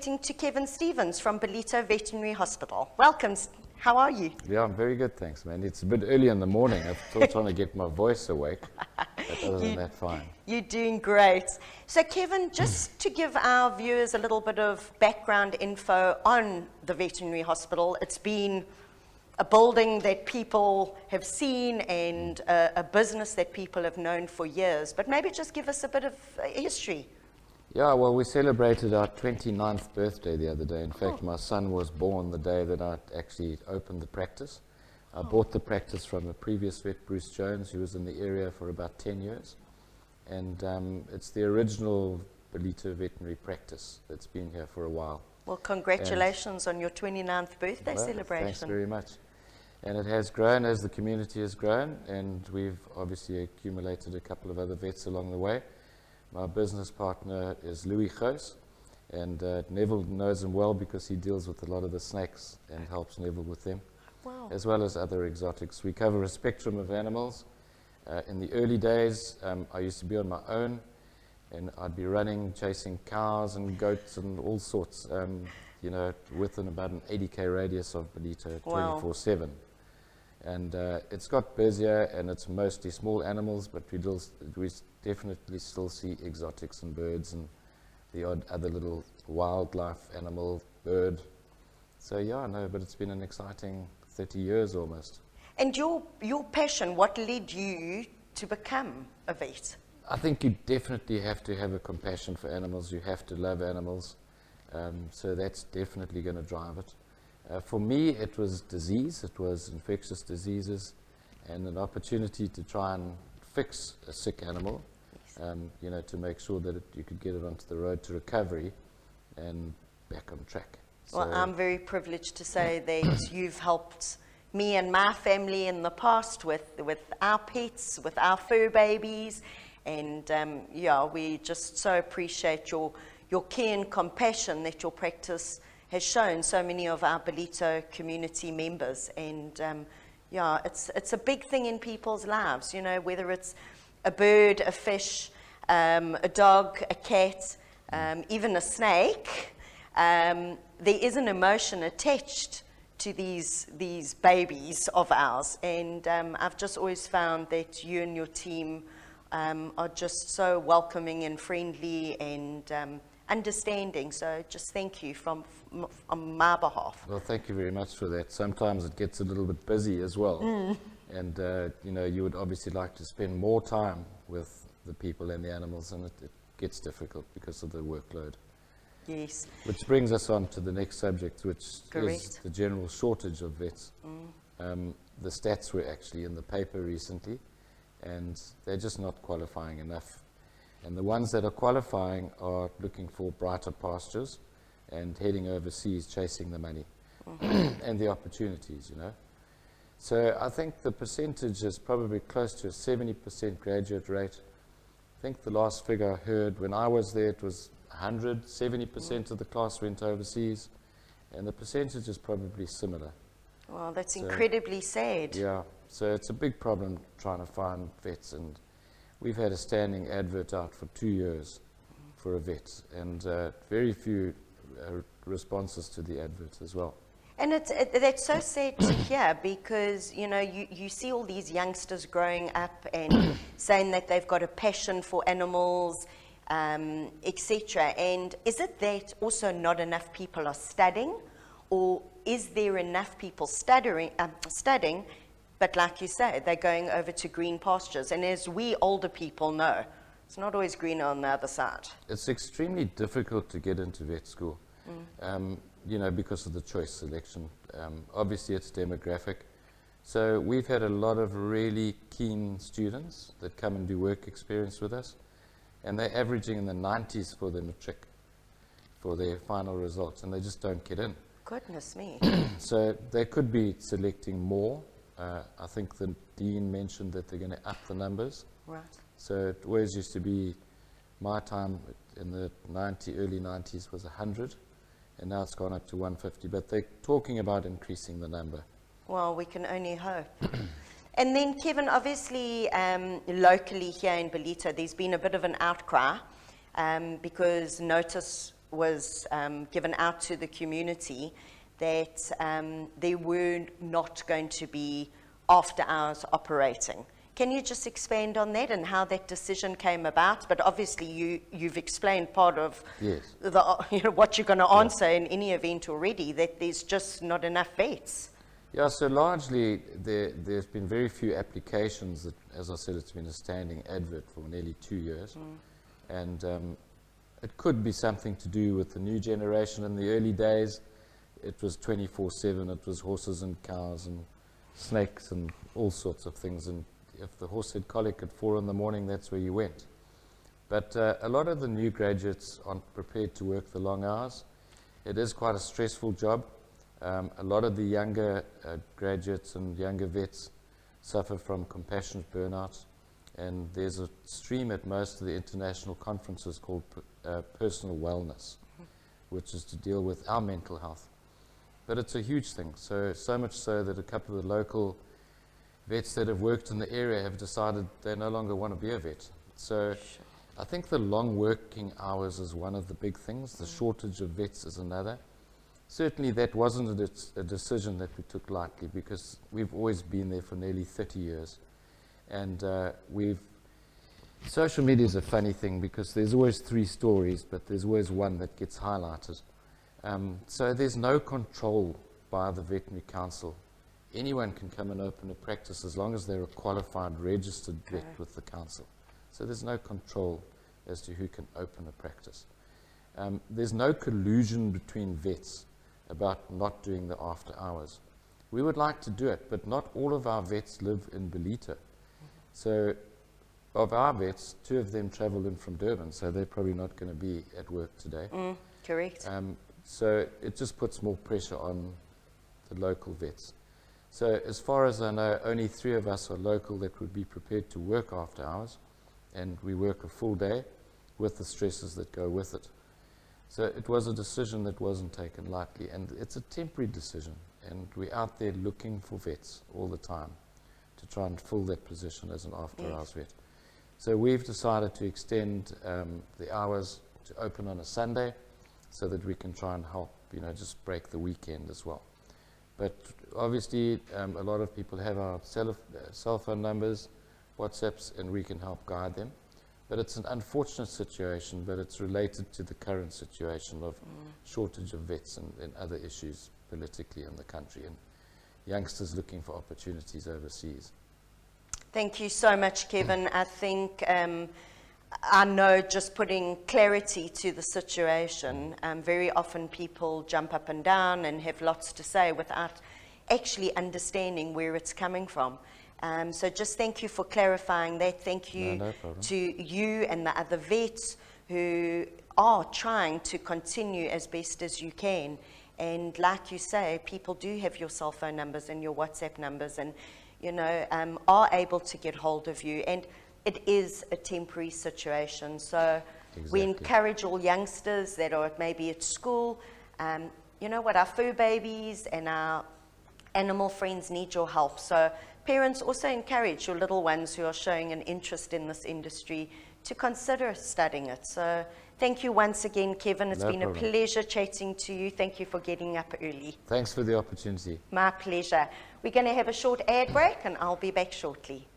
presenting to Kevin Stevens from Ballito Veterinary Hospital. Welcome. How are you? Yeah, I'm very good, thanks, Mandy. It's a bit early in the morning. I'm still trying to get my voice awake, but other than that, fine. You're doing great. So, Kevin, just to give our viewers a little bit of background info on the veterinary hospital, it's been a building that people have seen and a business that people have known for years, but maybe just give us a bit of history. Yeah, well, we celebrated our 29th birthday the other day. In fact, my son was born the day that I actually opened the practice. I bought the practice from a previous vet, Bruce Jones, who was in the area for about 10 years. And it's the original Ballito veterinary practice that's been here for a while. Well, congratulations on your 29th birthday celebration. Thanks very much. And it has grown as the community has grown, and we've obviously accumulated a couple of other vets along the way. My business partner is Louis Goos, and Neville knows him well because he deals with a lot of the snakes and helps Neville with them, as well as other exotics. We cover a spectrum of animals. In the early days, I used to be on my own, and I'd be running, chasing cows and goats and all sorts, you know, within about an 80k radius of Ballito, 24/7. And it's got busier, and it's mostly small animals, but we definitely still see exotics and birds and the odd other little wildlife animal, bird. So yeah, no, but it's been an exciting 30 years almost. And your passion, what led you to become a vet? I think you definitely have to have a compassion for animals. You have to love animals. So that's definitely going to drive it. For me, it was disease. It was infectious diseases and an opportunity to try and fix a sick animal, you know, to make sure that you could get it onto the road to recovery and back on track. Well, I'm very privileged to say that you've helped me and my family in the past with our pets, with our fur babies, and yeah, we just so appreciate your care and compassion that your practice has shown so many of our Ballito community members. And yeah, it's a big thing in people's lives, you know, whether it's a bird, a fish, a dog, a cat, even a snake. There is an emotion attached to these babies of ours, and I've just always found that you and your team are just so welcoming and friendly and understanding. So just thank you on my behalf. Well, thank you very much for that. Sometimes it gets a little bit busy as well, and you know, you would obviously like to spend more time with the people and the animals, and it gets difficult because of the workload. Yes. Which brings us on to the next subject, which is the general shortage of vets. The stats were actually in the paper recently, and they're just not qualifying enough. And the ones that are qualifying are looking for brighter pastures and heading overseas, chasing the money and the opportunities, you know. So I think the percentage is probably close to a 70% graduate rate. I think the last figure I heard when I was there, it was 70% of the class went overseas, and the percentage is probably similar. Well, that's incredibly sad. Yeah, so it's a big problem trying to find vets, and we've had a standing advert out for 2 years for a vet, and very few responses to the advert as well. And that's so sad to hear, because you know, you see all these youngsters growing up and saying that they've got a passion for animals, etc. And is it that also not enough people are studying, or is there enough people studying, but like you say, they're going over to green pastures? And as we older people know, it's not always greener on the other side. It's extremely difficult to get into vet school, you know, because of the choice selection. Obviously, it's demographic. So we've had a lot of really keen students that come and do work experience with us, and they're averaging in the 90s for their matric, for their final results, and they just don't get in. Goodness me. So they could be selecting more. I think the dean mentioned that they're going to up the numbers. Right. So it always used to be, my time in the early 90s was 100, and now it's gone up to 150. But they're talking about increasing the number. Well, we can only hope. And then, Kevin, obviously, locally here in Ballito, there's been a bit of an outcry because notice was given out to the community that they were not going to be after hours operating. Can you just expand on that and how that decision came about? But obviously you've explained part of Yes. what you're going to answer in any event already, that there's just not enough vets. Yeah, so largely there's been very few applications. That, as I said, it's been a standing advert for nearly 2 years. And it could be something to do with the new generation. In the early days, it was 24/7. It was horses and cows and snakes and all sorts of things. And if the horse had colic at 4 in the morning, that's where you went. But a lot of the new graduates aren't prepared to work the long hours. It is quite a stressful job. A lot of the younger graduates and younger vets suffer from compassionate burnout. And there's a stream at most of the international conferences called personal wellness, which is to deal with our mental health. But it's a huge thing, so much so that a couple of the local vets that have worked in the area have decided they no longer want to be a vet. So I think the long working hours is one of the big things. The shortage of vets is another. Certainly that wasn't a decision that we took lightly, because we've always been there for nearly 30 years. And social media is a funny thing, because there's always 3 stories, but there's always one that gets highlighted. So there's no control by the Veterinary Council. Anyone can come and open a practice as long as they're a qualified, registered vet with the council. So there's no control as to who can open a practice. There's no collusion between vets about not doing the after hours. We would like to do it, but not all of our vets live in Ballito. So of our vets, 2 of them travel in from Durban, so they're probably not going to be at work today. Correct. So it just puts more pressure on the local vets. So as far as I know, only 3 of us are local that would be prepared to work after hours, and we work a full day with the stresses that go with it. So it was a decision that wasn't taken lightly, and it's a temporary decision, and we're out there looking for vets all the time to try and fill that position as an after-hours vet. So we've decided to extend the hours to open on a Sunday so that we can try and help, just break the weekend as well. But obviously, a lot of people have our cell phone numbers, WhatsApps, and we can help guide them. But it's an unfortunate situation, but it's related to the current situation of shortage of vets and other issues politically in the country, and youngsters looking for opportunities overseas. Thank you so much, Kevin. I think I know, just putting clarity to the situation, very often people jump up and down and have lots to say without actually understanding where it's coming from. So just thank you for clarifying that. Thank you to you and the other vets who are trying to continue as best as you can. And like you say, people do have your cell phone numbers and your WhatsApp numbers, and are able to get hold of you. And it is a temporary situation. So we encourage all youngsters that are maybe at school, our fur babies and our animal friends need your help. So parents, also encourage your little ones who are showing an interest in this industry to consider studying it. So thank you once again, Kevin. It's been a pleasure chatting to you. Thank you for getting up early. Thanks for the opportunity. My pleasure. We're going to have a short ad break, and I'll be back shortly.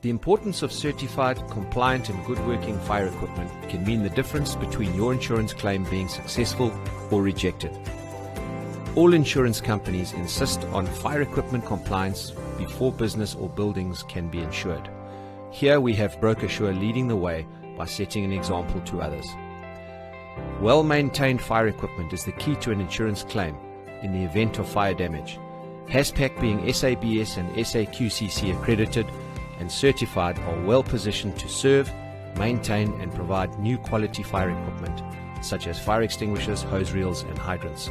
The importance of certified, compliant and good working fire equipment can mean the difference between your insurance claim being successful or rejected. All insurance companies insist on fire equipment compliance before business or buildings can be insured. Here we have BrokerSure leading the way by setting an example to others. Well-maintained fire equipment is the key to an insurance claim in the event of fire damage. HASPAC, being SABS and SAQCC accredited and certified, are well positioned to serve, maintain and provide new quality fire equipment such as fire extinguishers, hose reels and hydrants.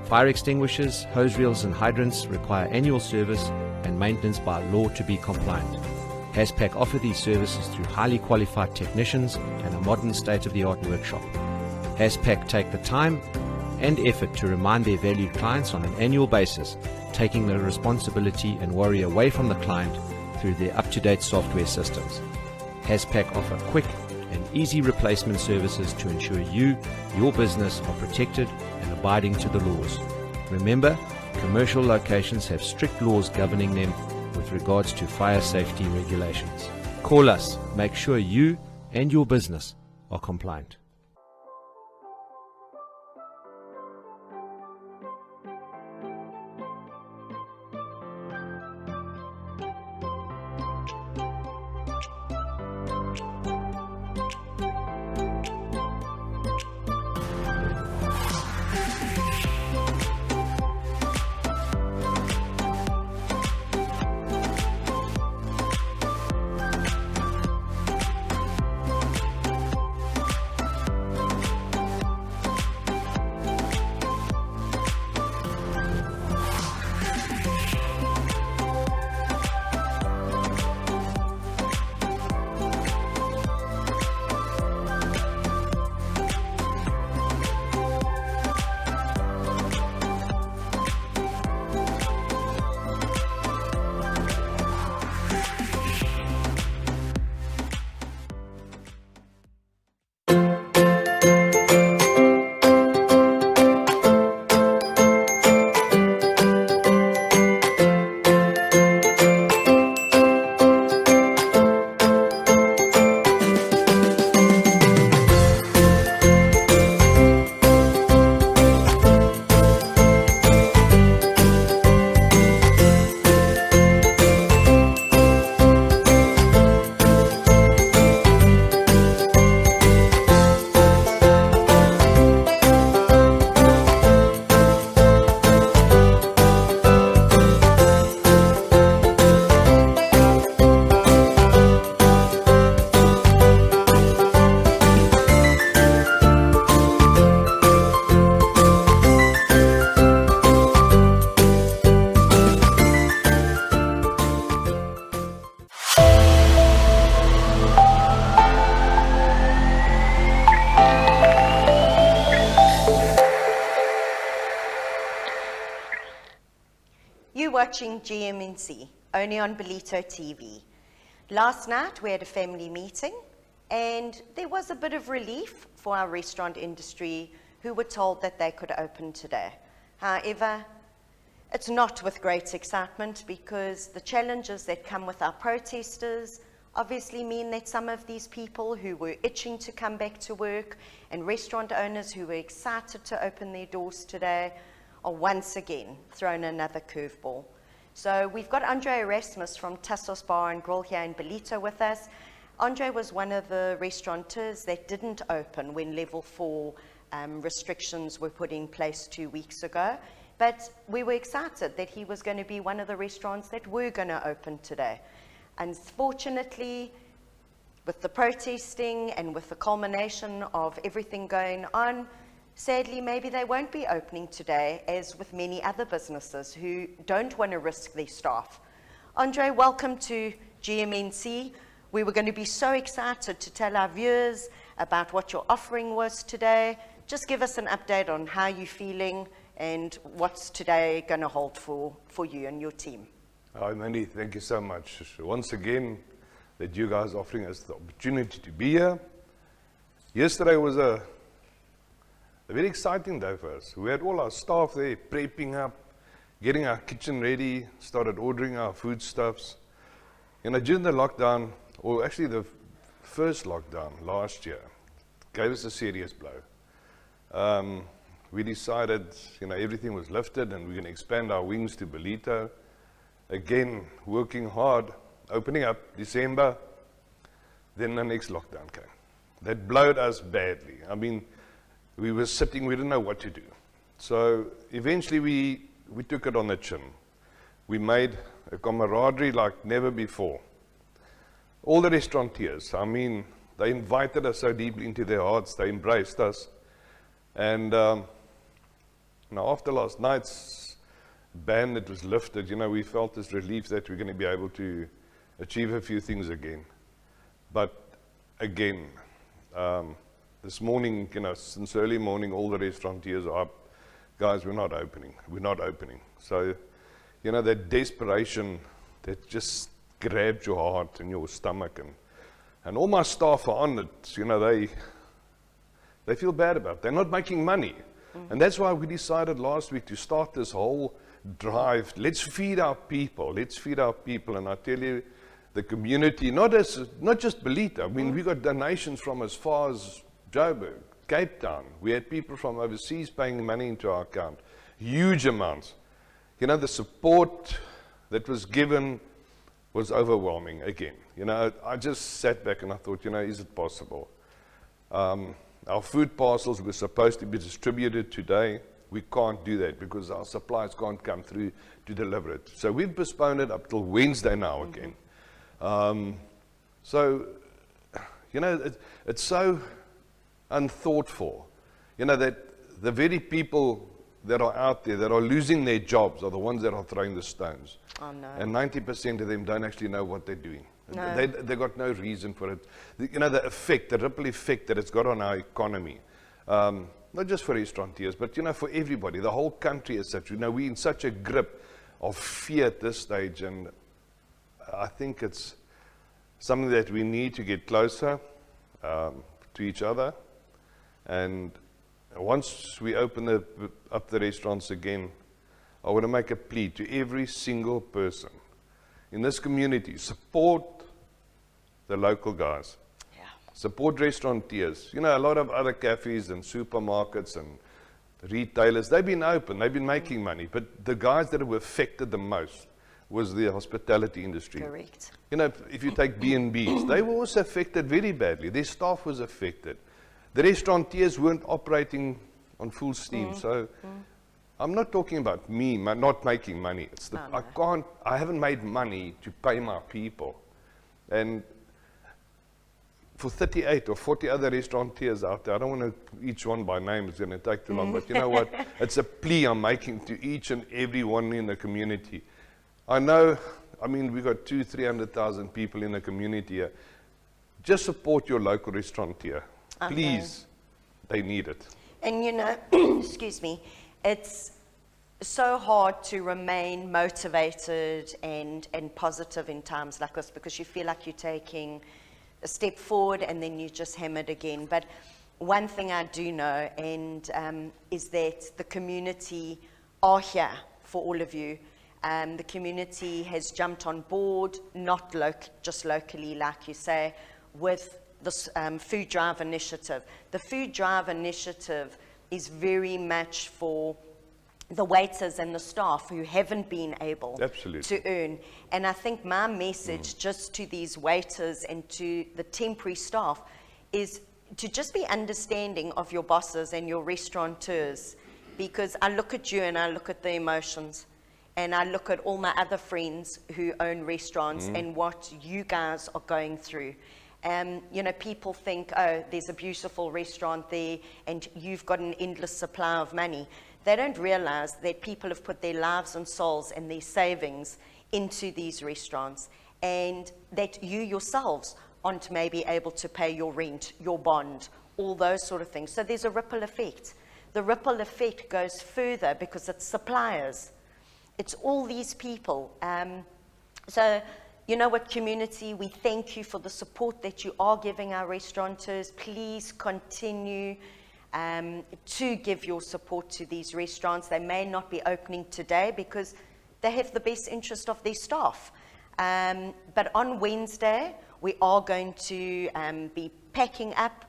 Fire extinguishers, hose reels and hydrants require annual service and maintenance by law to be compliant. Haspac offer these services through highly qualified technicians and a modern state-of-the-art workshop. Haspac take the time and effort to remind their valued clients on an annual basis, taking the responsibility and worry away from the client through their up-to-date software systems. Haspac offer quick and easy replacement services to ensure you, your business are protected and abiding to the laws. Remember, commercial locations have strict laws governing them with regards to fire safety regulations. Call us, make sure you and your business are compliant. Watching GMNC, only on Ballito TV. Last night we had a family meeting and there was a bit of relief for our restaurant industry who were told that they could open today. However, it's not with great excitement because the challenges that come with our protesters obviously mean that some of these people who were itching to come back to work and restaurant owners who were excited to open their doors today are once again thrown another curveball. So we've got Andre Erasmus from Taso Bar and Grill here in Ballito with us. Andre was one of the restaurateurs that didn't open when level 4 restrictions were put in place 2 weeks ago. But we were excited that he was going to be one of the restaurants that were going to open today. Unfortunately, with the protesting and with the culmination of everything going on, sadly, maybe they won't be opening today, as with many other businesses who don't want to risk their staff. Andre, welcome to GMNC. We were going to be so excited to tell our viewers about what your offering was today. Just give us an update on how you're feeling and what's today going to hold for you and your team. Hi, Mandy. Thank you so much. Once again, that you guys are offering us the opportunity to be here. Yesterday was a very exciting day for us. We had all our staff there prepping up, getting our kitchen ready, started ordering our foodstuffs. During the lockdown, or actually the first lockdown last year, gave us a serious blow. We decided, everything was lifted and we're going to expand our wings to Ballito. Again, working hard, opening up December, then the next lockdown came. That blowed us badly. We were sitting, we didn't know what to do. So eventually we took it on the chin. We made a camaraderie like never before. All the restaurateurs, they invited us so deeply into their hearts, they embraced us. And after last night's ban that was lifted, we felt this relief that we're going to be able to achieve a few things again. But again, this morning, since early morning, all the restaurateurs are up. Guys, we're not opening. We're not opening. So, that desperation that just grabs your heart and your stomach, and all my staff are on it. They feel bad about it. They're not making money. And that's why we decided last week to start this whole drive. Let's feed our people. Let's feed our people. And I tell you, the community, not just Ballito. I mean, we got donations from as far as Joburg, Cape Town. We had people from overseas paying money into our account. Huge amounts. The support that was given was overwhelming again. I just sat back and I thought, is it possible? Our food parcels were supposed to be distributed today. We can't do that because our suppliers can't come through to deliver it. So we've postponed it up till Wednesday now again. So, it's so unthought for, that the very people that are out there that are losing their jobs are the ones that are throwing the stones. Oh, no. And 90% of them don't actually know what they're doing. No. They got no reason for it. The effect, the ripple effect that it's got on our economy, not just for restaurateurs, but for everybody, the whole country as such. We're in such a grip of fear at this stage, and I think it's something that we need to get closer to each other. And once we open up the restaurants again, I want to make a plea to every single person in this community: support the local guys. Yeah. Support restaurateurs. A lot of other cafes and supermarkets and retailers, they've been open, they've been making money, but the guys that were affected the most was the hospitality industry. Correct. If you take B&Bs, they were also affected very badly. Their staff was affected. The restaurateurs weren't operating on full steam. So I'm not talking about me not making money. It's I haven't made money to pay my people. And for 38 or 40 other restaurateurs out there, I don't want to each one by name, it's going to take too long, but you know what? It's a plea I'm making to each and every one in the community. I know, we've got 200,000-300,000 people in the community here. Just support your local restaurateur. Okay. Please, they need it. And excuse me, it's so hard to remain motivated and positive in times like this, because you feel like you're taking a step forward and then you just hammered again. But one thing I do know is that the community are here for all of you. The community has jumped on board, not just locally, like you say, with this food drive initiative. The food drive initiative is very much for the waiters and the staff who haven't been able to earn. And I think my message just to these waiters and to the temporary staff is to just be understanding of your bosses and your restaurateurs, because I look at you and I look at the emotions, and I look at all my other friends who own restaurants and what you guys are going through. People think, oh, there's a beautiful restaurant there and you've got an endless supply of money. They don't realize that people have put their lives and souls and their savings into these restaurants, and that you yourselves aren't maybe able to pay your rent, your bond, all those sort of things. So there's a ripple effect. The ripple effect goes further because it's suppliers. It's all these people. So, you know what, community, we thank you for the support that you are giving our restaurateurs. Please continue to give your support to these restaurants. They may not be opening today because they have the best interest of their staff. But on Wednesday, we are going to be packing up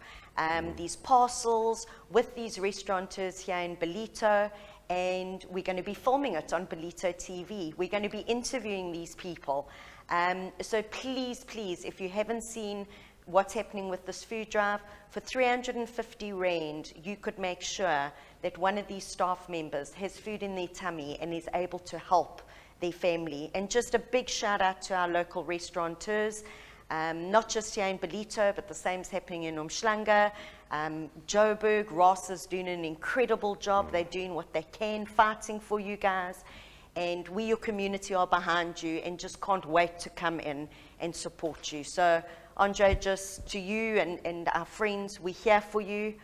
these parcels with these restaurateurs here in Ballito, and we're going to be filming it on Ballito TV. We're going to be interviewing these people. So please, please, if you haven't seen what's happening with this food drive, for 350 Rand, you could make sure that one of these staff members has food in their tummy and is able to help their family. And just a big shout out to our local restaurateurs, not just here in Ballito, but the same's happening in Umhlanga. Joburg, Ross is doing an incredible job. They're doing what they can, fighting for you guys. and we, your community, are behind you and just can't wait to come in and support you. So, Andre, just to you and our friends, we're here for you,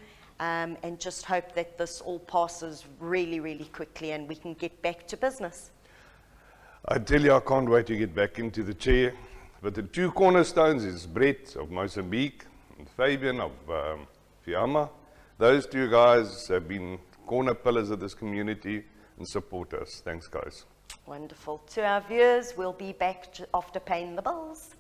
and just hope that this all passes really, really quickly and we can get back to business. I tell you, I can't wait to get back into the chair. But the two cornerstones is Brett of Mozambique and Fabian of Fiamma. Those two guys have been corner pillars of this community and support us. Thanks, guys. Wonderful. To our viewers, we'll be back after paying the bills.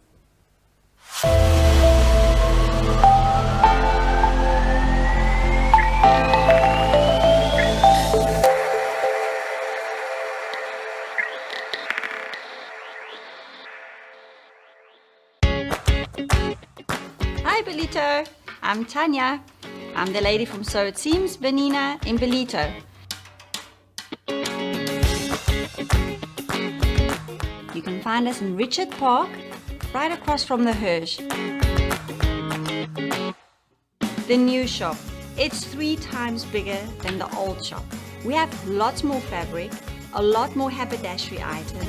Hi Ballito, I'm Tanya. I'm the lady from So It Seems Benina in Ballito. You can find us in Richard Park, right across from the Hirsch. The new shop, it's 3 times bigger than the old shop. We have lots more fabric, a lot more haberdashery items.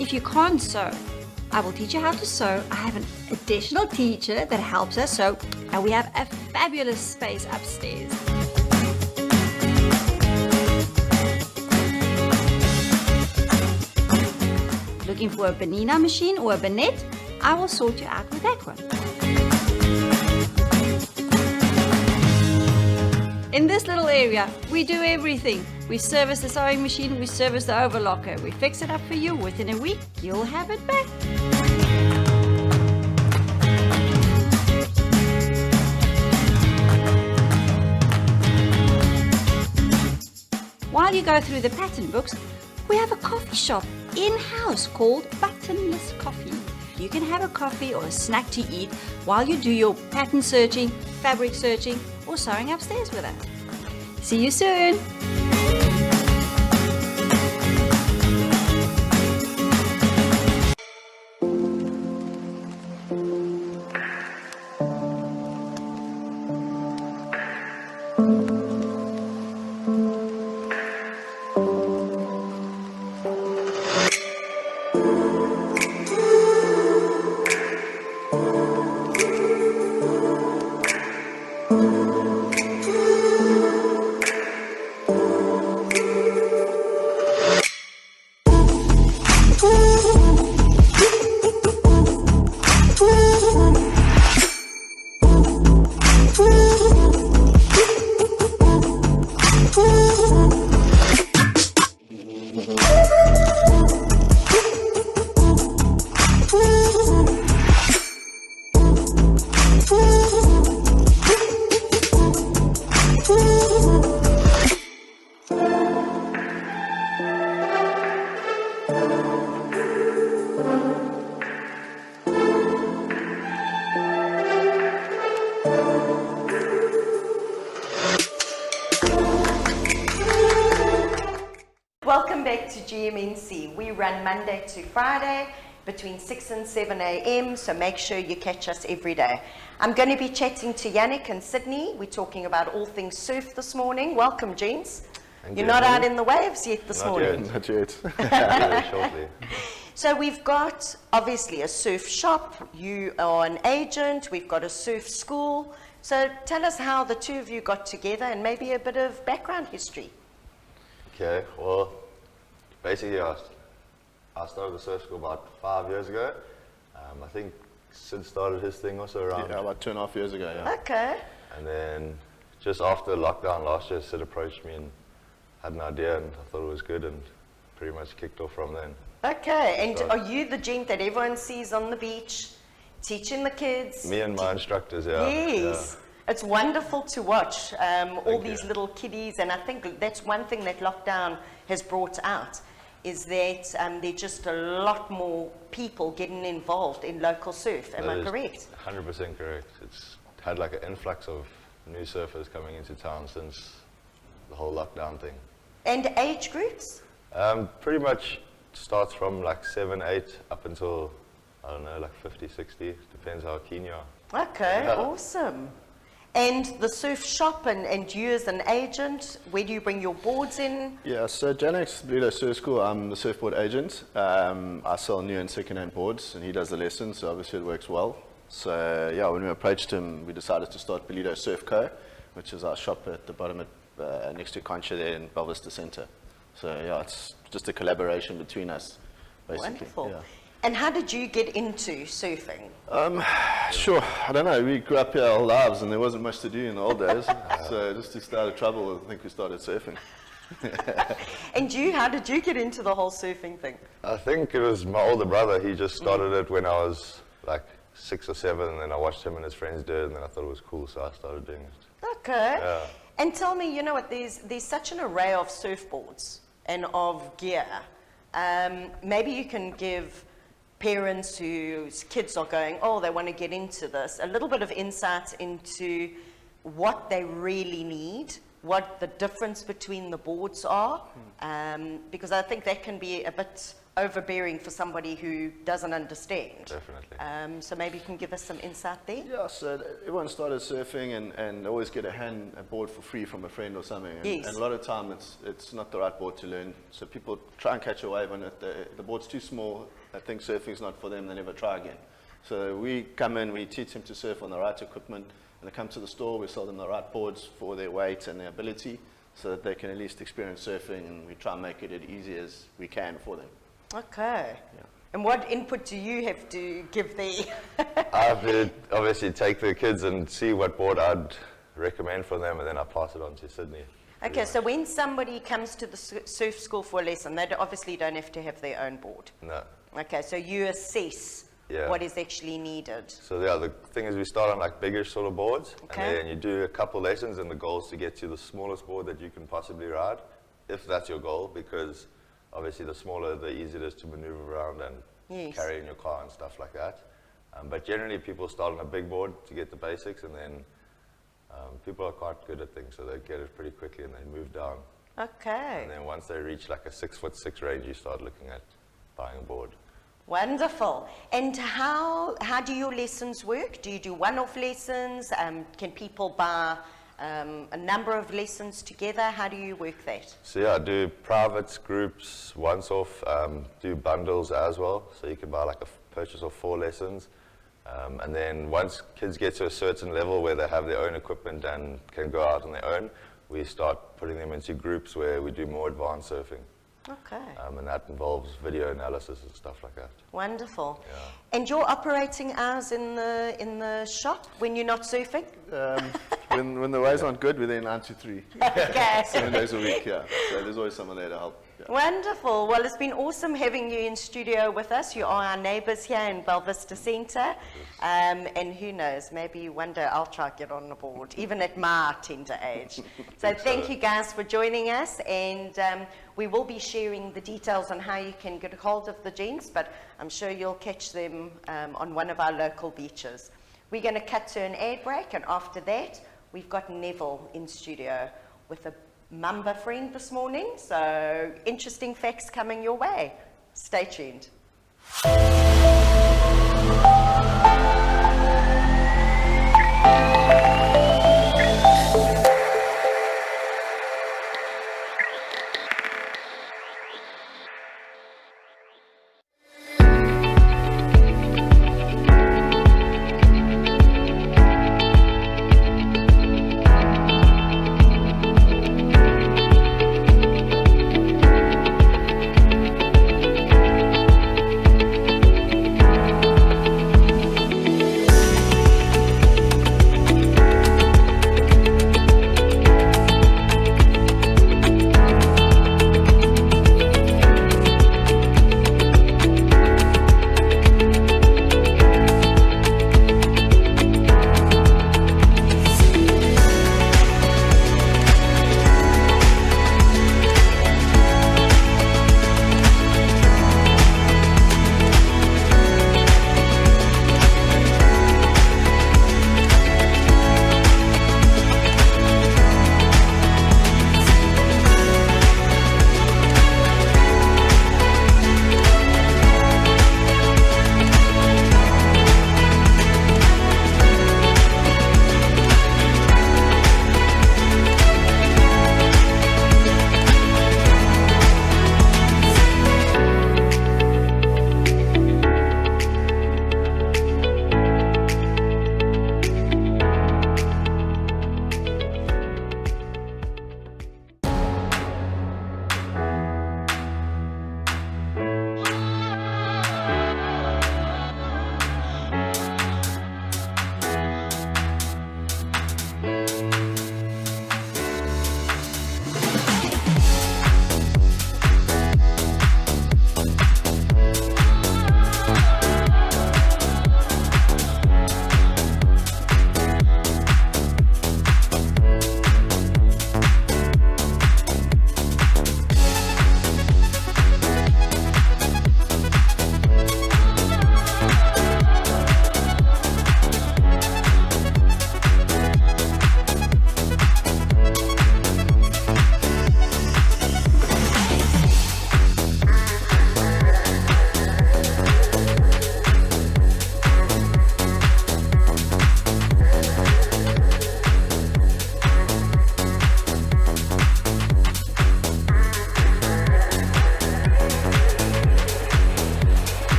If you can't sew, I will teach you how to sew. I have an additional teacher that helps us sew, and we have a fabulous space upstairs. Looking for a Benina machine or a Bonnet? I will sort you out with that one. In this little area, we do everything. We service the sewing machine, we service the overlocker. We fix it up for you. Within a week, you'll have it back. While you go through the pattern books, we have a coffee shop in-house called Buttonless Coffee. You can have a coffee or a snack to eat while you do your pattern searching, fabric searching, or sewing upstairs with us. See you soon! Welcome back to GMNC. We run Monday to Friday between 6 and 7 a.m, so make sure you catch us every day. I'm going to be chatting to Janek and Sidney. We're talking about all things surf this morning. Welcome, gents. You're not out in the waves yet this morning. Not yet. Very shortly. So we've got, obviously, a surf shop. You are an agent. We've got a surf school. So tell us how the two of you got together and maybe a bit of background history. Okay, well, basically I started the surf school about 5 years ago. I think Sid started his thing also around. Yeah, about 2.5 years ago, yeah. Okay. And then just after lockdown last year, Sid approached me and had an idea, and I thought it was good, and pretty much kicked off from then. Okay, and are you the gent that everyone sees on the beach, teaching the kids? Me and my instructors, yeah. Yes. Yeah. It's wonderful to watch all Thank these you. little kiddies, and I think that's one thing that lockdown has brought out, is that there are just a lot more people getting involved in local surf. Am I correct? 100% correct. It's had like an influx of new surfers coming into town since the whole lockdown thing. And age groups? Pretty much starts from like 7, 8 up until I don't know, like 50, 60, depends how keen you are. Okay, Yeah. awesome. And the surf shop and you as an agent, where do you bring your boards in? Yeah, so Janek's Ballito Surf School, I'm the surfboard agent. I sell new and second-hand boards, and he does the lessons, so obviously it works well. So yeah, when we approached him, we decided to start Ballito Surf Co., which is our shop at the bottom of, next to Concha there in Belvista Centre. So yeah, it's just a collaboration between us, basically. Wonderful. Yeah. And how did you get into surfing? Sure, I don't know, we grew up here our lives and there wasn't much to do in the old days. So just to start trouble, I think we started surfing. And you, how did you get into the whole surfing thing? I think it was my older brother. He just started it when I was like 6 or 7, and then I watched him and his friends do it, and then I thought it was cool, so I started doing it. Okay. Yeah. And tell me, you know what, there's such an array of surfboards and of gear. Maybe you can give parents whose kids are going, oh, they want to get into this, a little bit of insight into what they really need, what the difference between the boards are, because I think that can be a bit overbearing for somebody who doesn't understand. Definitely. So maybe you can give us some insight there. Yeah, so everyone started surfing and always get a board for free from a friend or something. Yes. And a lot of time it's not the right board to learn. So people try and catch a wave on it. The board's too small. I think surfing's not for them. They never try again. So we come in, we teach them to surf on the right equipment. And they come to the store, we sell them the right boards for their weight and their ability so that they can at least experience surfing, and we try and make it as easy as we can for them. Okay. Yeah. And what input do you have to give there? I have to obviously take the kids and see what board I'd recommend for them, and then I pass it on to Sidney. Okay, so when somebody comes to the surf school for a lesson, they obviously don't have to have their own board. No. Okay, so you assess Yeah. what is actually needed. So yeah, the thing is we start on like bigger sort of boards, Okay. and then you do a couple lessons, and the goal is to get to the smallest board that you can possibly ride, if that's your goal, because obviously the smaller, the easier it is to maneuver around and Yes. carry in your car and stuff like that. But generally people start on a big board to get the basics, and then people are quite good at things, so they get it pretty quickly and they move down. Okay, And then once they reach like a 6'6" range, you start looking at buying a board. wonderful. And how do your lessons work? Do you do one-off lessons? Can people buy a number of lessons together? How do you work that? So yeah, I do privates, groups, once off, do bundles as well. So you can buy like a purchase of 4 lessons. And then once kids get to a certain level where they have their own equipment and can go out on their own, we start putting them into groups where we do more advanced surfing. Okay, And that involves video analysis and stuff like that. wonderful. Yeah. And your operating hours in the shop when you're not surfing? When the waves aren't good, we're there 9 to 3. Okay. 7 days a week, yeah. So there's always someone there to help. Yeah. Wonderful. Well, it's been awesome having you in studio with us. You are our neighbours here in Belvista Centre. And who knows, maybe one day I'll try to get on the board, even at my tender age. So thank you guys for joining us. And we will be sharing the details on how you can get hold of the gents, but I'm sure you'll catch them on one of our local beaches. We're going to cut to an ad break, and after that, we've got Neville in studio with a Mamba friend this morning, so interesting facts coming your way. Stay tuned.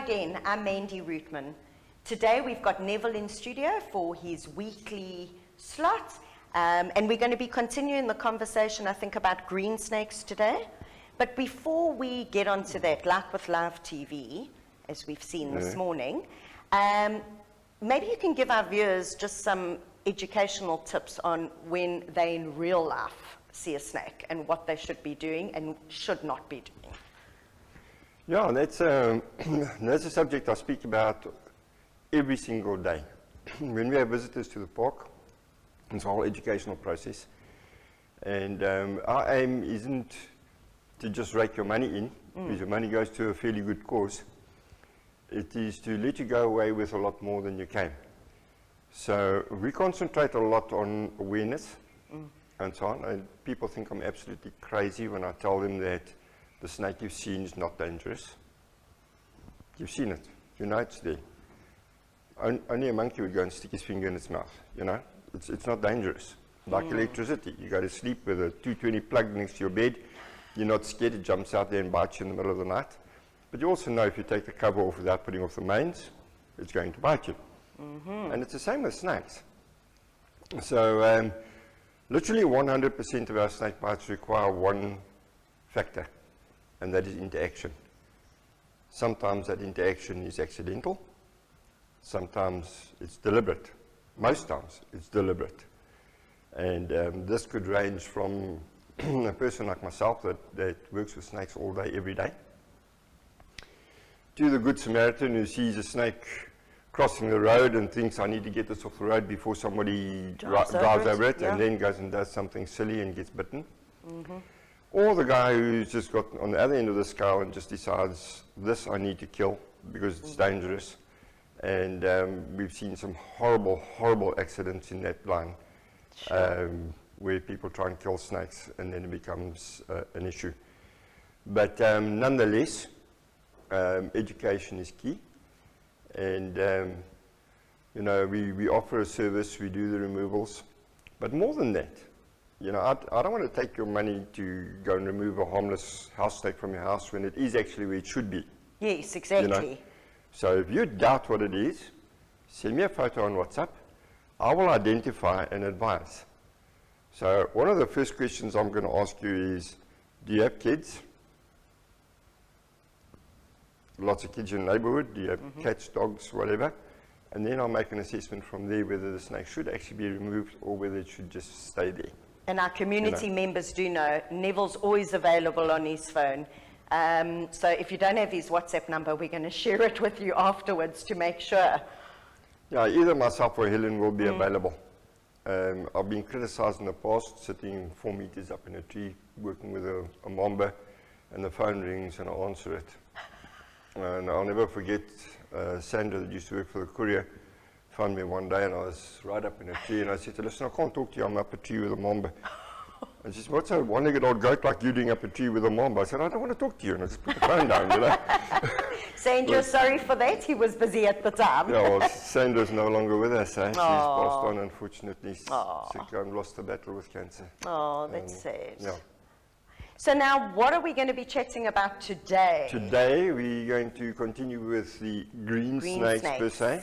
again, I'm Mandy Rootman. Today we've got Neville in studio for his weekly slot, and we're going to be continuing the conversation, I think, about green snakes today. But before we get onto that, like with live TV, as we've seen this morning, maybe you can give our viewers just some educational tips on when they in real life see a snake and what they should be doing and should not be doing. Yeah, that's a subject I speak about every single day. When we have visitors to the park, it's a whole educational process. And our aim isn't to just rake your money in, because your money goes to a fairly good cause. It is to let you go away with a lot more than you came. So we concentrate a lot on awareness and so on. And people think I'm absolutely crazy when I tell them that the snake you've seen is not dangerous. You've seen it. You know it's there. Only a monkey would go and stick his finger in its mouth. You know, it's not dangerous. Like electricity. You go to sleep with a 220 plug next to your bed. You're not scared. It jumps out there and bites you in the middle of the night. But you also know if you take the cover off without putting off the mains, it's going to bite you. And it's the same with snakes. So literally 100% of our snake bites require one factor, and that is interaction. Sometimes that interaction is accidental. Sometimes it's deliberate. Most times it's deliberate. And this could range from a person like myself that works with snakes all day, every day, to the Good Samaritan who sees a snake crossing the road and thinks, I need to get this off the road before somebody drives over it, and then goes and does something silly and gets bitten. Or the guy who's just got on the other end of the scale and just decides, this I need to kill because it's dangerous. And we've seen some horrible, horrible accidents in that line, where people try and kill snakes and then it becomes an issue. But nonetheless, education is key. And, you know, we offer a service, we do the removals. But more than that, you know, I don't want to take your money to go and remove a harmless house snake from your house when it is actually where it should be. Yes, exactly. You know? So if you doubt what it is, send me a photo on WhatsApp. I will identify and advise. So one of the first questions I'm going to ask you is, do you have kids? Lots of kids in the neighborhood. Do you have cats, dogs, whatever? And then I'll make an assessment from there whether the snake should actually be removed or whether it should just stay there. And our community members do know Neville's always available on his phone. So if you don't have his WhatsApp number, we're going to share it with you afterwards to make sure. Yeah, either myself or Helen will be available. I've been criticized in the past, sitting 4 meters up in a tree, working with a mamba, and the phone rings and I answer it. And I'll never forget Sandra, that used to work for the courier, phoned me one day and I was right up in a tree and I said to her, listen, I can't talk to you, I'm up a tree with a mamba. And she said, what's a one-legged old goat like you doing up a tree with a mamba? I said, I don't want to talk to you. And I just put the phone down, you know. Sandra, sorry for that. He was busy at the time. Yeah, well, Sandra's no longer with us. Eh? She's passed on, unfortunately. Sick and lost the battle with cancer. Oh, that's sad. Yeah. So now, what are we going to be chatting about today? Today, we're going to continue with the green snakes per se.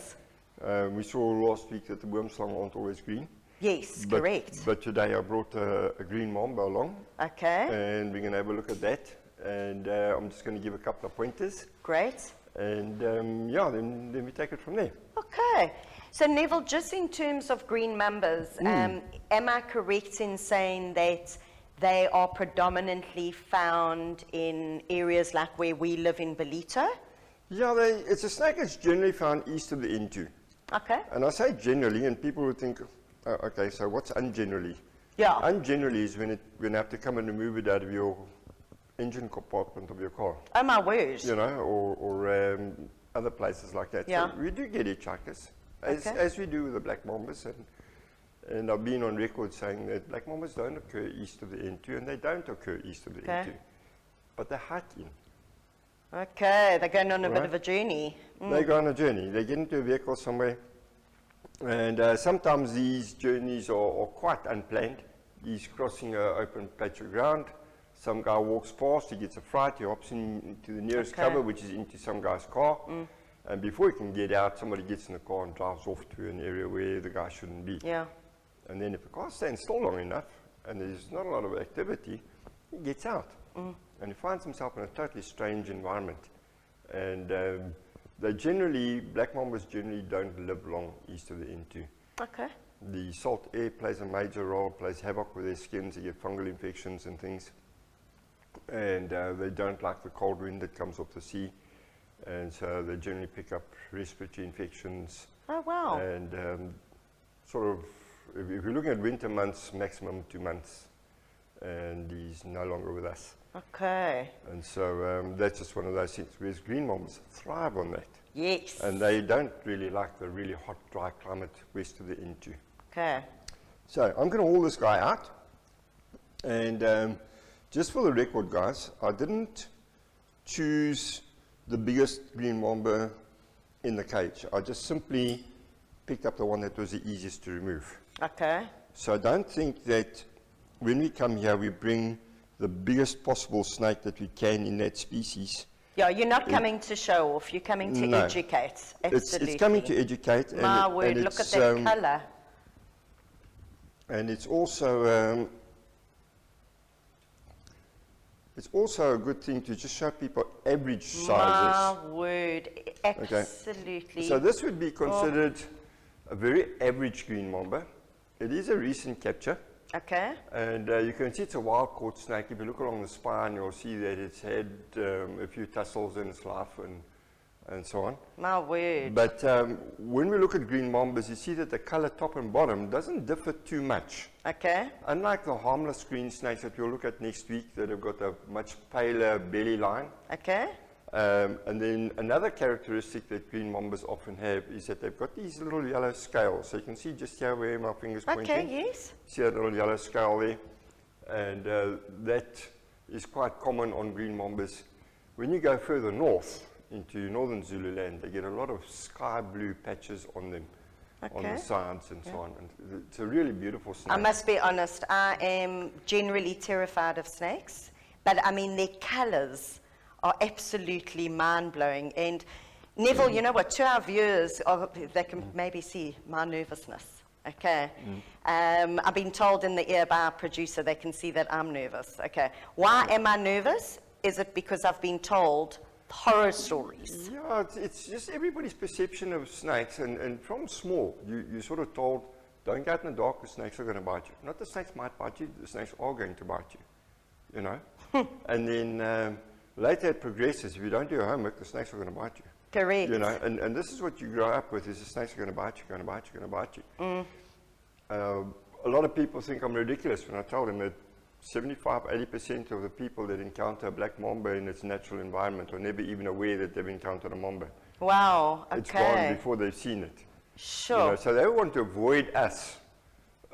We saw last week that the wormslang aren't always green. Yes, correct. But today I brought a green mamba along. Okay. And we're going to have a look at that. And I'm just going to give a couple of pointers. Great. And yeah, then we take it from there. Okay. So Neville, just in terms of green mambas, am I correct in saying that they are predominantly found in areas like where we live in Ballito? Yeah, it's a snake that's generally found east of the N2. Okay. And I say generally, and people would think, oh, okay, so what's ungenerally? Yeah. Ungenerally is when you have to come and remove it out of your engine compartment of your car. Oh my word. You know, or other places like that. Yeah. So we do get hitchhikers, as we do with the black mambas. And I've been on record saying that black mambas don't occur east of the N2, and they don't occur east of the N2. But they hike in. Okay, they're going on a bit of a journey. They go on a journey. They get into a vehicle somewhere. And sometimes these journeys are quite unplanned. He's crossing an open patch of ground. Some guy walks past, he gets a fright, he hops into the nearest Okay. cover, which is into some guy's car. And before he can get out, somebody gets in the car and drives off to an area where the guy shouldn't be. Yeah. And then if the car stands still long enough and there's not a lot of activity, he gets out. And he finds himself in a totally strange environment. And they generally, black mambas generally don't live long east of the N2. Okay. The salt air plays a major role, plays havoc with their skins, they get fungal infections and things. And they don't like the cold wind that comes off the sea. And so they generally pick up respiratory infections. Oh, wow. And sort of, if you're looking at winter months, maximum 2 months. And he's no longer with us. Okay. And so that's just one of those things. Whereas green mambas thrive on that. Yes. And they don't really like the really hot, dry climate west of the N2. Okay. So I'm going to haul this guy out. And just for the record, guys, I didn't choose the biggest green mamba in the cage. I just simply picked up the one that was the easiest to remove. Okay. So I don't think that when we come here, we bring the biggest possible snake that we can in that species. Yeah, you're not coming to show off, you're coming to No. educate. Absolutely. It's coming to educate. My word, look at that colour. And it's also a good thing to just show people average sizes. My word, absolutely. So this would be considered a very average green mamba. It is a recent capture. Okay. And you can see it's a wild-caught snake. If you look along the spine, you'll see that it's had a few tussles in its life and so on. My word. But when we look at green mambas, you see that the color top and bottom doesn't differ too much. Okay. Unlike the harmless green snakes that we'll look at next week that have got a much paler belly line. Okay. And then another characteristic that green mambas often have is that they've got these little yellow scales. So you can see just here where my finger's pointing. Okay, yes. See that little yellow scale there? And that is quite common on green mambas. When you go further north into northern Zululand, they get a lot of sky blue patches on them, on the sides and so on. And it's a really beautiful snake. I must be honest, I am generally terrified of snakes, but I mean their colours are absolutely mind-blowing. And Neville, you know what, to our viewers, they can maybe see my nervousness, okay? I've been told in the ear by our producer they can see that I'm nervous, okay? Why am I nervous? Is it because I've been told horror stories? Yeah, it's just everybody's perception of snakes. And from small, you're sort of told, don't go out in the dark, the snakes are going to bite you. Not the snakes might bite you, the snakes are going to bite you, you know? And then later it progresses. If you don't do your homework, the snakes are going to bite you. Correct. You know, and this is what you grow up with, is the snakes are going to bite you, going to bite you, going to bite you. A lot of people think I'm ridiculous when I tell them that 75–80% of the people that encounter a black mamba in its natural environment are never even aware that they've encountered a mamba. Wow, okay. It's gone before they've seen it. Sure. You know, so they want to avoid us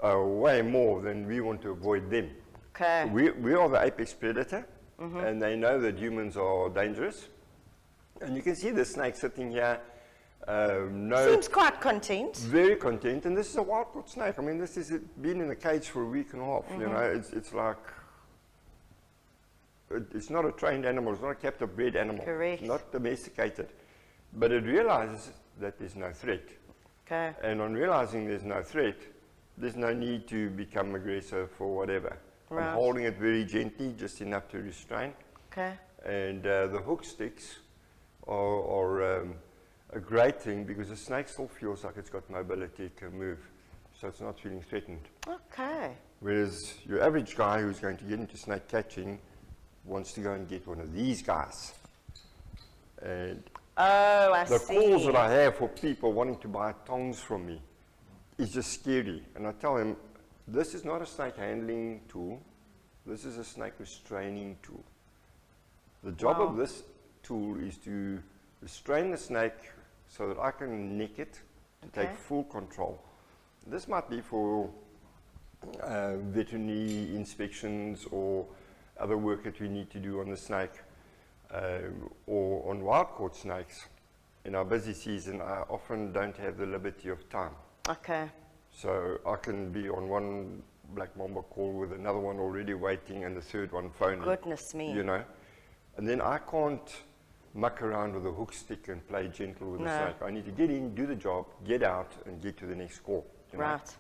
way more than we want to avoid them. Okay. We are the apex predator, and they know that humans are dangerous. And you can see the snake sitting here. Seems quite content. Very content, and this is a wild-caught snake. I mean, this has been in a cage for a week and a half. You know, it's like, it's not a trained animal, it's not a captive bred animal. Correct. It's not domesticated. But it realizes that there's no threat. Okay. And on realizing there's no threat, there's no need to become aggressive or whatever. Right. I'm holding it very gently, just enough to restrain. Okay. And the hook sticks are a great thing because the snake still feels like it's got mobility, it can move. So it's not feeling threatened. Okay. Whereas your average guy who's going to get into snake catching wants to go and get one of these guys. And Oh, I the see. calls that I have for people wanting to buy tongs from me is just scary. And I tell them, this is not a snake handling tool. This is a snake restraining tool. The job of this tool is to restrain the snake so that I can nick it to take full control. This might be for veterinary inspections or other work that we need to do on the snake. Or on wild-caught snakes, in our busy season, I often don't have the liberty of time. Okay. So I can be on black mamba call with another one already waiting and the third one phoning. Goodness me. You know, and then I can't muck around with a hook stick and play gentle with the No. snake. I need to get in, do the job, get out, and get to the next call. You know? Right.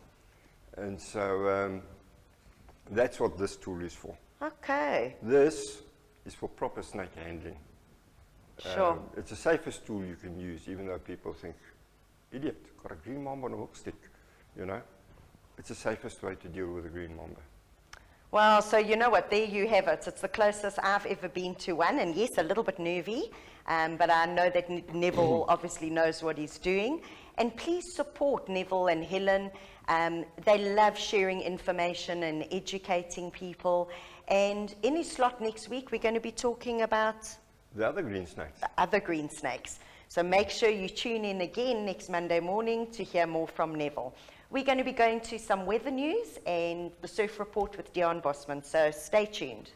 And so that's what this tool is for. Okay. This is for proper snake handling. Sure. It's the safest tool you can use, even though people think, idiot, got a green mamba on a hook stick, you know. It's the safest way to deal with a green mamba. Well, so you know what, there you have it. It's the closest I've ever been to one, and yes, a little bit nervy, but I know that Neville obviously knows what he's doing. And please support Neville and Helen. They love sharing information and educating people. And any slot next week, we're going to be talking about The other green snakes. the other green snakes. So make sure you tune in again next Monday morning to hear more from Neville. We're going to be going to some weather news and the surf report with Deon Bosman, so stay tuned.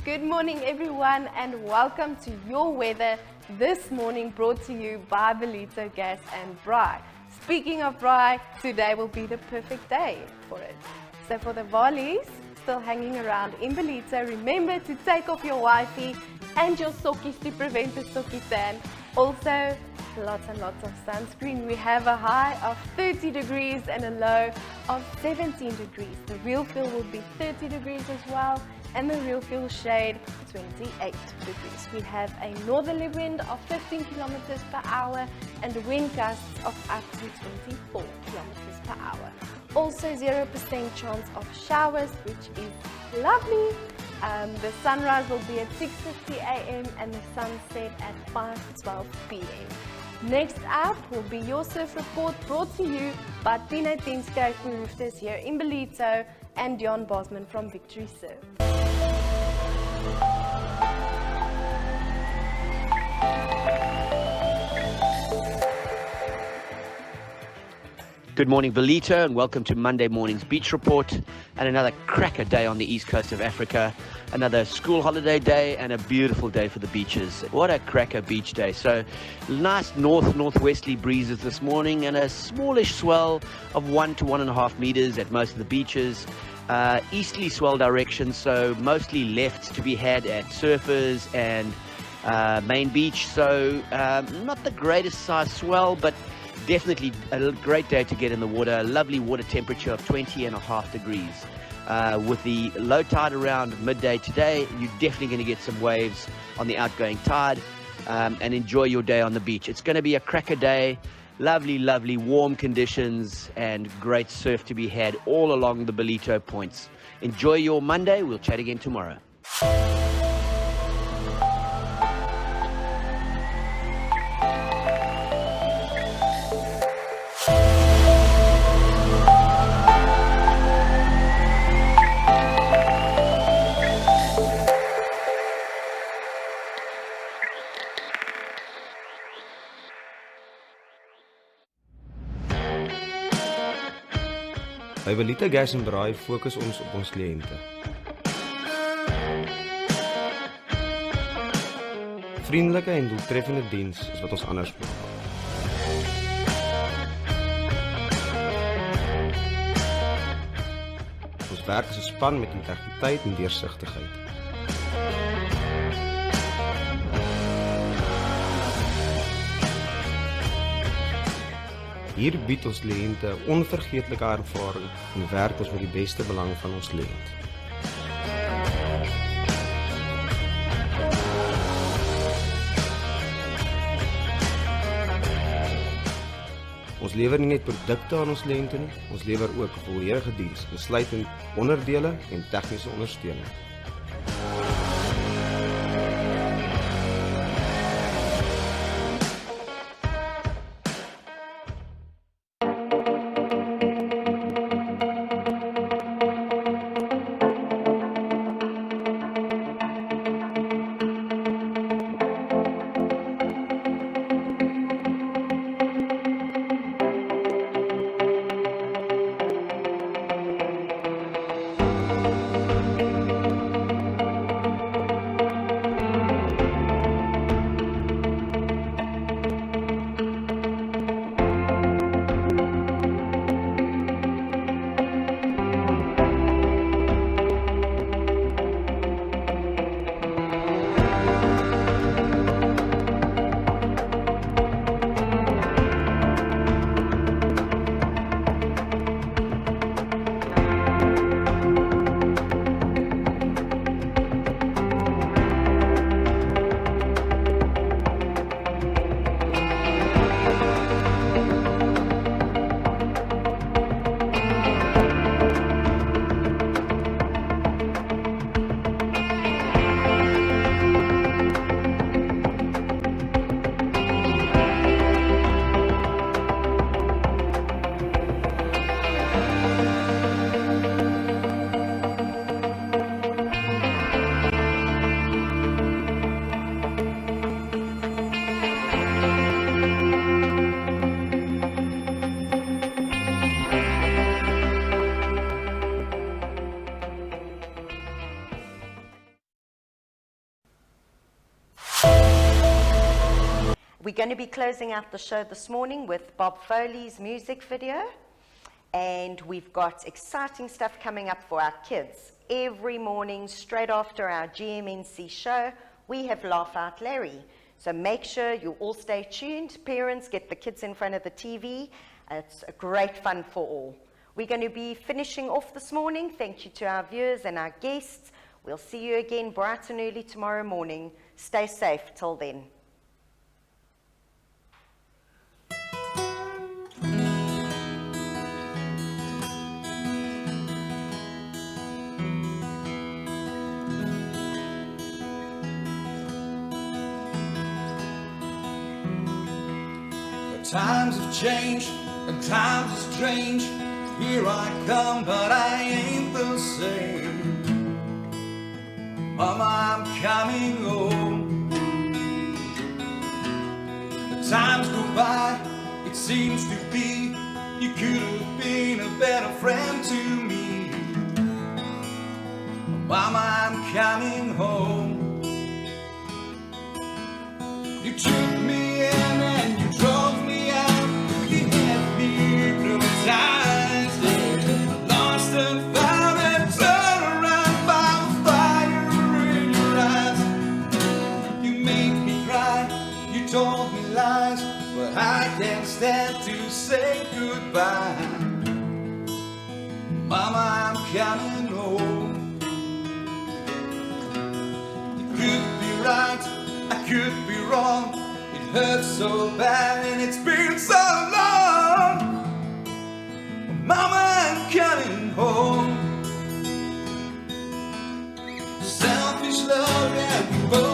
Good morning everyone and welcome to your weather this morning, brought to you by Ballito Gas and Braai. Speaking of Braai, today will be the perfect day for it. So for the volleys still hanging around in Ballito, remember to take off your wifey and your sockies to prevent the socky tan. Also, lots and lots of sunscreen. We have a high of 30 degrees and a low of 17 degrees. The real feel will be 30 degrees as well, and the real feel shade 28 degrees. We have a northerly wind of 15 kilometers per hour and wind gusts of up to 24 kilometers per hour. Also 0% chance of showers, which is lovely. The sunrise will be at 6:50 a.m. and the sunset at 5:12 p.m. Next up will be your surf report, brought to you by Tino Tenskijk Roosters here in Ballito and Deon Bosman from Victory Surf. Good morning, Ballito, and welcome to Monday morning's beach report and another cracker day on the east coast of Africa. Another school holiday day and a beautiful day for the beaches. What a cracker beach day. So nice northwesterly breezes this morning and a smallish swell of 1 to 1.5 meters at most of the beaches. Easterly swell direction, so mostly left to be had at surfers and main beach. So not the greatest size swell, but definitely a great day to get in the water. A lovely water temperature of 20.5 degrees. With the low tide around midday today, you're definitely going to get some waves on the outgoing tide, and enjoy your day on the beach. It's going to be a cracker day. Lovely warm conditions and great surf to be had all along the Ballito points. Enjoy your Monday. We'll chat again tomorrow. By Ballito Gas and Braai fokus ons op ons kliënte. Vriendelike en doeltreffende diens is wat ons anders maak. Ons werk as 'n span met integriteit en deursigtigheid. Hier bied ons kliënte 'n onvergeetlike ervaring en werk ons met die beste belang van ons kliënt. Ons lewer nie net produkte aan ons kliënte nie, ons lewer ook 'n volledige diens, insluitend onderdele en tegniese ondersteuning. We're going to be closing out the show this morning with Bob Foley's music video. And we've got exciting stuff coming up for our kids. Every morning, straight after our GMNC show, we have Laugh Out Larry. So make sure you all stay tuned. Parents, get the kids in front of the TV. It's a great fun for all. We're going to be finishing off this morning. Thank you to our viewers and our guests. We'll see you again bright and early tomorrow morning. Stay safe till then. Times have changed and times are strange. Here I come, but I ain't the same. Mama, I'm coming home. The times go by, it seems to be you could have been a better friend to me. Mama, I'm coming home. You took me in and you drove me out. You had me hypnotized, yeah. Lost and found and turned around by the fire in your eyes. You made me cry, you told me lies, but I can't stand to say goodbye. Mama, I'm coming home. You could be right, I could be wrong. It hurts so bad and it's been so long. Mama, I'm coming home. Selfish love, yeah, we both